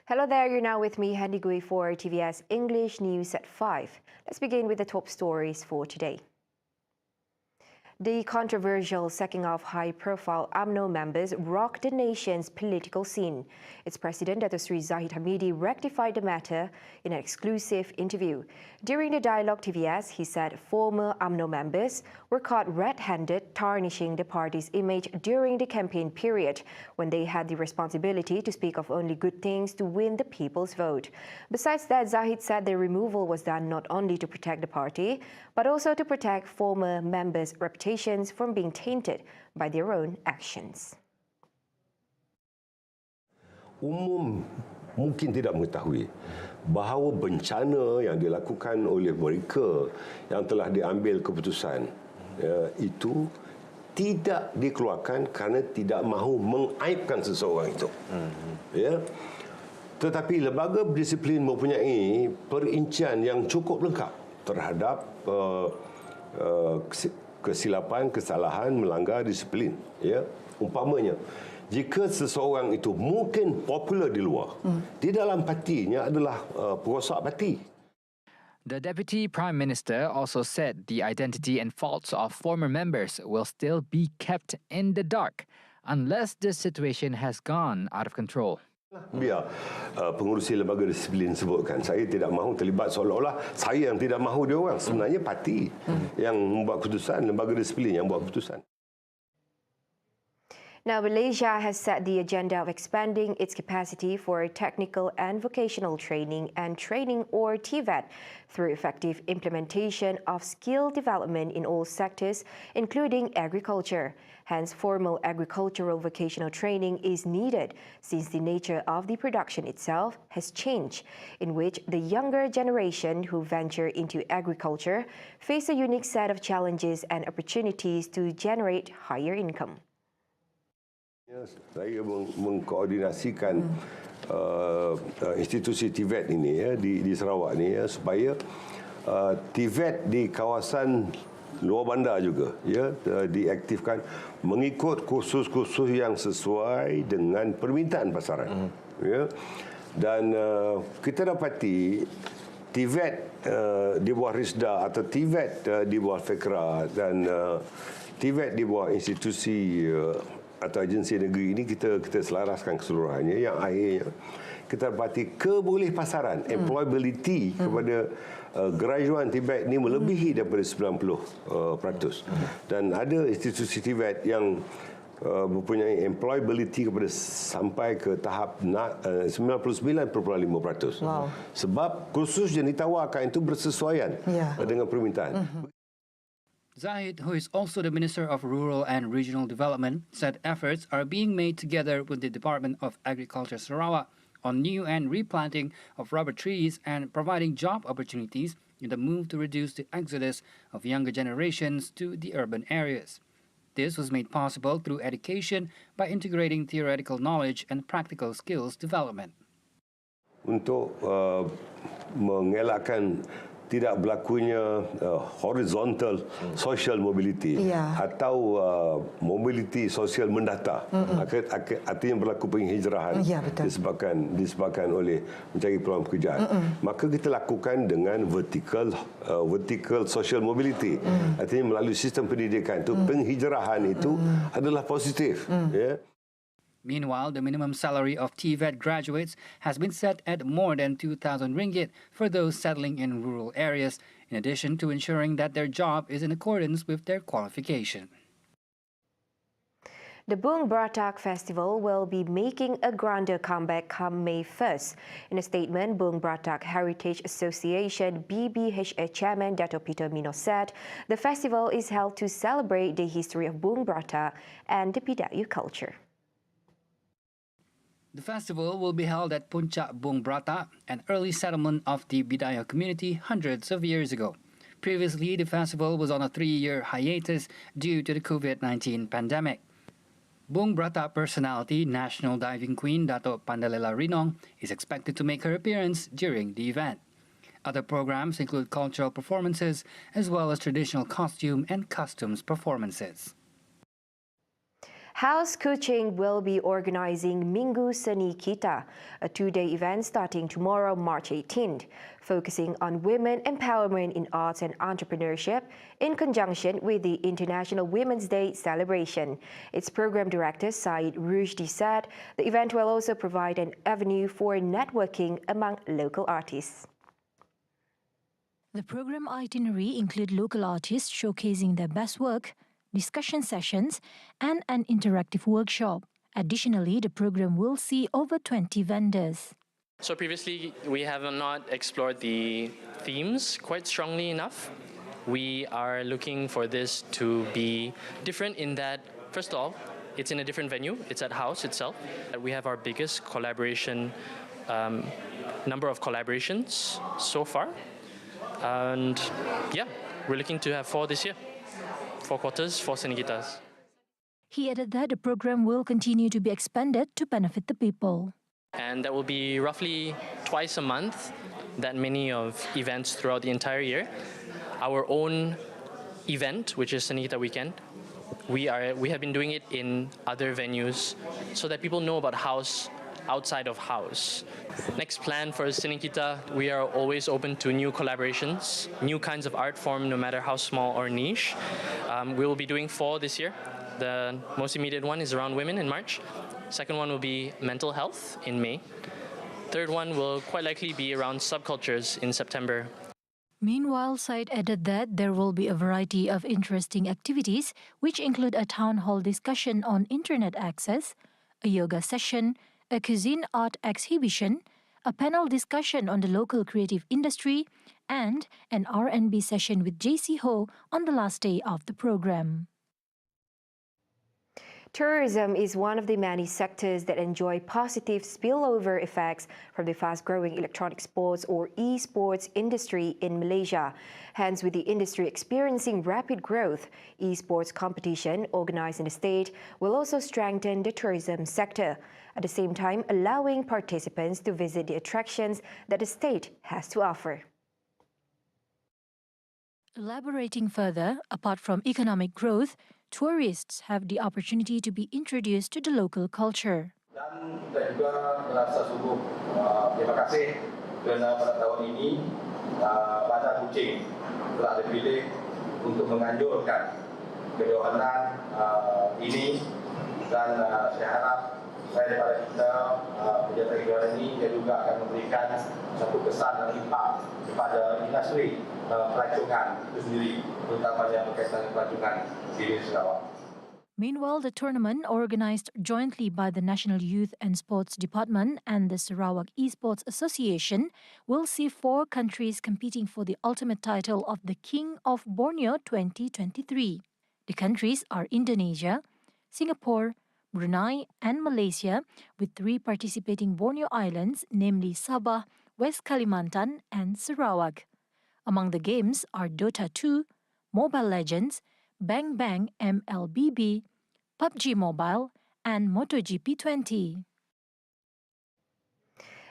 Hello there, you're now with me, Handy Gui, for TVS English News at 5. Let's begin with the top stories for today. The controversial sacking of high-profile UMNO members rocked the nation's political scene. Its president, Dato Sri ZAHID Hamidi, rectified the matter in an exclusive interview. During the dialogue TVS, he said former UMNO members were caught red-handed tarnishing the party's image during the campaign period, when they had the responsibility to speak of only good things to win the people's vote. Besides that, ZAHID said the removal was done not only to protect the party, but also to protect former members' reputations from being tainted by their own actions. Umum mungkin tidak mengetahui bahawa bencana yang dilakukan oleh mereka yang telah diambil keputusan itu tidak dikeluarkan kerana tidak mahu mengaibkan seseorang itu. Ya. Tetapi lembaga berdisiplin mempunyai perincian yang cukup lengkap terhadap kesilapan, kesalahan, melanggar disiplin. Ya. Umpamanya, jika seseorang itu mungkin popular di luar, di dalam partinya adalah perosak parti. The Deputy Prime Minister also said the identity and faults of former members will still be kept in the dark unless the situation has gone out of control. Biar pengurusi lembaga disiplin sebutkan, saya tidak mahu terlibat seolah-olah saya yang tidak mahu dia orang. Sebenarnya parti yang membuat keputusan, lembaga disiplin yang buat keputusan. Now, Malaysia has set the agenda of expanding its capacity for technical and vocational training and training, or TVET, through effective implementation of skill development in all sectors, including agriculture. Hence, formal agricultural vocational training is needed since the nature of the production itself has changed, in which the younger generation who venture into agriculture face a unique set of challenges and opportunities to generate higher income. Saya mengkoordinasikan institusi TVET ini di Sarawak ni supaya TVET di kawasan luar bandar juga diaktifkan mengikut kursus-kursus yang sesuai dengan permintaan pasaran. Dan kita dapati TVET di bawah RISDA atau TVET di bawah FEKRA dan TVET di bawah institusi atau agensi negeri ini kita selaraskan keseluruhannya. Yang akhirnya kita dapati keboleh pasaran, employability kepada graduan TVET ini melebihi daripada 90%. Dan ada institusi TVET yang mempunyai employability kepada sampai ke tahap 99.5%. Wow. Sebab kursus yang ditawarkan itu bersesuaian dengan permintaan. ZAHID, who is also the Minister of Rural and Regional Development, said efforts are being made together with the Department of Agriculture Sarawak on new and replanting of rubber trees and providing job opportunities in the move to reduce the exodus of younger generations to the urban areas. This was made possible through education by integrating theoretical knowledge and practical skills development. Untuk mengelakkan tidak berlakunya horizontal social mobility atau mobility sosial mendata, artinya berlaku penghijrahan disebabkan oleh mencari peluang pekerjaan. Maka kita lakukan dengan vertical social mobility, artinya melalui sistem pendidikan itu penghijrahan itu adalah positif. Meanwhile, the minimum salary of TVET graduates has been set at more than 2,000 ringgit for those settling in rural areas, in addition to ensuring that their job is in accordance with their qualification. The BUNG BRATAK Festival will be making a grander comeback come May 1st. In a statement, BUNG BRATAK Heritage Association BBHA Chairman Dato Peter Mino said the festival is held to celebrate the history of BUNG BRATAK and the Bidayu culture. The festival will be held at Puncak BUNG BRATAK, an early settlement of the Bidayu community hundreds of years ago. Previously, the festival was on a 3-year hiatus due to the COVID-19 pandemic. BUNG BRATAK personality, National Diving Queen Dato Pandalela Rinong, is expected to make her appearance during the event. Other programs include cultural performances as well as traditional costume and customs performances. House Kuching will be organizing Minggu Seni Kita, a two-day event starting tomorrow, March 18th, focusing on women empowerment in arts and entrepreneurship in conjunction with the International Women's Day celebration. Its program director, ZAHID Rushdie, said the event will also provide an avenue for networking among local artists. The program itinerary includes local artists showcasing their best work, discussion sessions, and an interactive workshop. Additionally, the program will see over 20 vendors. So previously, we have not explored the themes quite strongly enough. We are looking for this to be different in that, first of all, it's in a different venue. It's at House itself. We have our biggest collaboration, number of collaborations so far. And yeah, we're looking to have 4 this year. 4 quarters, 4 Seni Kitas. He added that the program will continue to be expanded to benefit the people. And that will be roughly twice a month, that many of events throughout the entire year. Our own event, which is Seni Kita Weekend, we have been doing it in other venues so that people know about House outside of House. Next plan for Seni Kita, we are always open to new collaborations, new kinds of art form, no matter how small or niche. We will be doing 4 this year. The most immediate one is around women in March. Second one will be mental health in May. Third one will quite likely be around subcultures in September. Meanwhile, Said added that there will be a variety of interesting activities, which include a town hall discussion on internet access, a yoga session, a cuisine art exhibition, a panel discussion on the local creative industry, and an R&B session with JC Ho on the last day of the program. Tourism is one of the many sectors that enjoy positive spillover effects from the fast-growing electronic sports or e-sports industry in Malaysia. Hence, with the industry experiencing rapid growth, e-sports competition organized in the state will also strengthen the tourism sector, at the same time allowing participants to visit the attractions that the state has to offer. Elaborating further, apart from economic growth, tourists have the opportunity to be introduced to the local culture. Dan kita juga merasa sungguh terima kasih kerana pada tahun ini BRATAK Kuching telah dipilih untuk menganjurkan kejohanan ini, dan saya harap daripada kita pejabat kejohanan ini dia juga akan memberikan satu kesan dan impak kepada industri pelancongan itu sendiri, terutamanya berkaitan dengan pelancongan di Sarawak. Meanwhile, the tournament, organized jointly by the National Youth and Sports Department and the Sarawak Esports Association, will see 4 countries competing for the ultimate title of the King of Borneo 2023. The countries are Indonesia, Singapore, Brunei, and Malaysia, with 3 participating Borneo islands, namely Sabah, West Kalimantan, and Sarawak. Among the games are Dota 2, Mobile Legends, Bang Bang MLBB, PUBG Mobile, and MotoGP 20.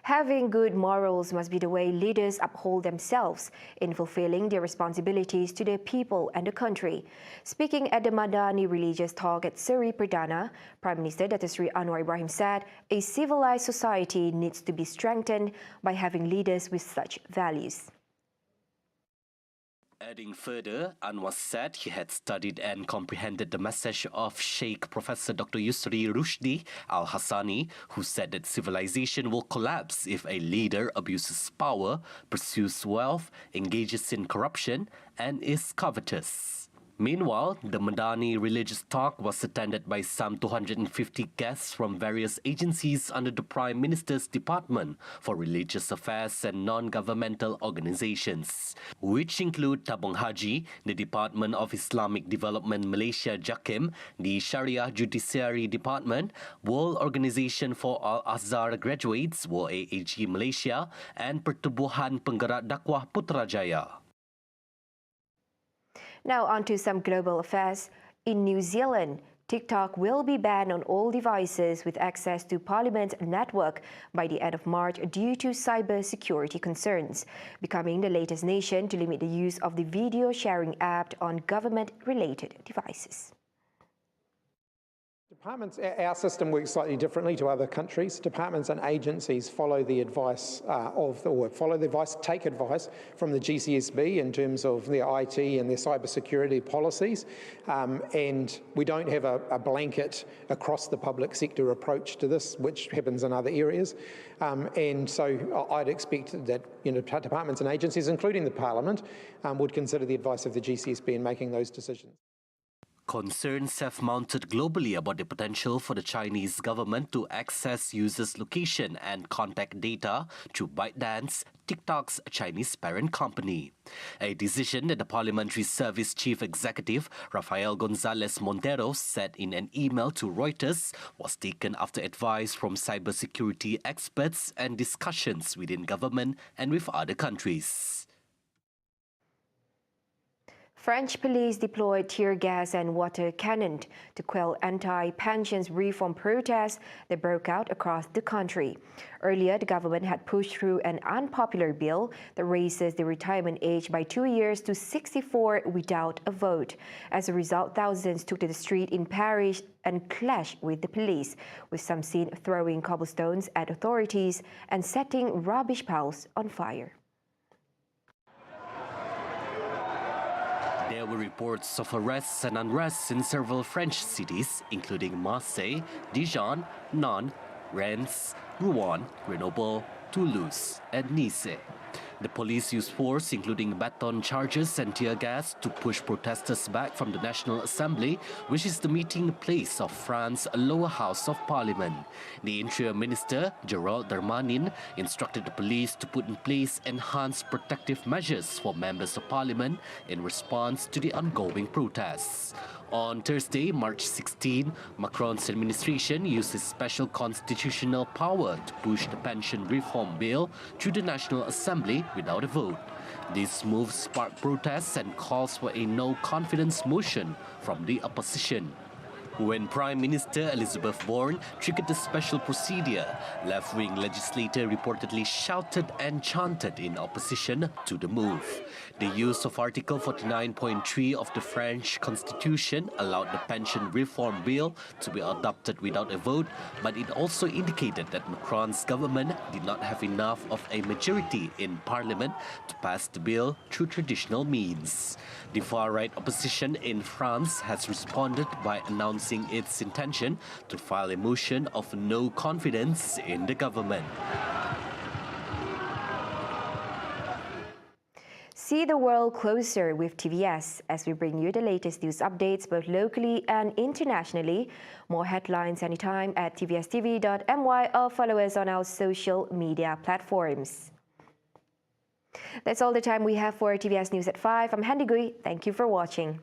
Having good morals must be the way leaders uphold themselves in fulfilling their responsibilities to their people and the country. Speaking at the Madani religious talk at Seri Perdana, Prime Minister Datuk Seri Anwar Ibrahim said a civilized society needs to be strengthened by having leaders with such values. Adding further, Anwar said he had studied and comprehended the message of Sheikh Professor Dr. Yusri Rushdie Al-Hassani, who said that civilization will collapse if a leader abuses power, pursues wealth, engages in corruption, and is covetous. Meanwhile, the Madani religious talk was attended by some 250 guests from various agencies under the Prime Minister's Department for Religious Affairs and Non-Governmental Organizations, which include Tabung Haji, the Department of Islamic Development Malaysia JAKIM, the Sharia Judiciary Department, World Organization for Al-Azhar Graduates, WAAG Malaysia, and Pertubuhan Penggerak Dakwah Putrajaya. Now on to some global affairs. In New Zealand, TikTok will be banned on all devices with access to Parliament's network by the end of March due to cyber security concerns, becoming the latest nation to limit the use of the video sharing app on government-related devices. Departments, our system works slightly differently to other countries. Departments and agencies follow the advice take advice from the GCSB in terms of their IT and their cybersecurity policies. And we don't have a blanket across the public sector approach to this, which happens in other areas. And so I'd expect that departments and agencies, including the Parliament, would consider the advice of the GCSB in making those decisions. Concerns have mounted globally about the potential for the Chinese government to access users' location and contact data through ByteDance, TikTok's Chinese parent company. A decision that the Parliamentary Service Chief Executive, Rafael González Montero, said in an email to Reuters was taken after advice from cybersecurity experts and discussions within government and with other countries. French police deployed tear gas and water cannon to quell anti-pensions reform protests that broke out across the country. Earlier, the government had pushed through an unpopular bill that raises the retirement age by 2 years to 64 without a vote. As a result, thousands took to the street in Paris and clashed with the police, with some seen throwing cobblestones at authorities and setting rubbish piles on fire. There were reports of arrests and unrest in several French cities, including Marseille, Dijon, Nantes, Rennes, Rouen, Grenoble, Toulouse, and Nice. The police used force, including baton charges and tear gas, to push protesters back from the National Assembly, which is the meeting place of France's lower house of parliament. The Interior Minister, Gerald Darmanin, instructed the police to put in place enhanced protective measures for members of parliament in response to the ongoing protests. On Thursday, March 16, Macron's administration used his special constitutional power to push the pension reform bill through the National Assembly without a vote. This move sparked protests and calls for a no-confidence motion from the opposition. When Prime Minister Elizabeth Borne triggered the special procedure, left-wing legislator reportedly shouted and chanted in opposition to the move. The use of Article 49.3 of the French Constitution allowed the pension reform bill to be adopted without a vote, but it also indicated that Macron's government did not have enough of a majority in parliament to pass the bill through traditional means. The far-right opposition in France has responded by announcing its intention to file a motion of no confidence in the government. See the world closer with TVS as we bring you the latest news updates both locally and internationally. More headlines anytime at tvstv.my or follow us on our social media platforms. That's all the time we have for TVS News at 5. I'm Handy Gui. Thank you for watching.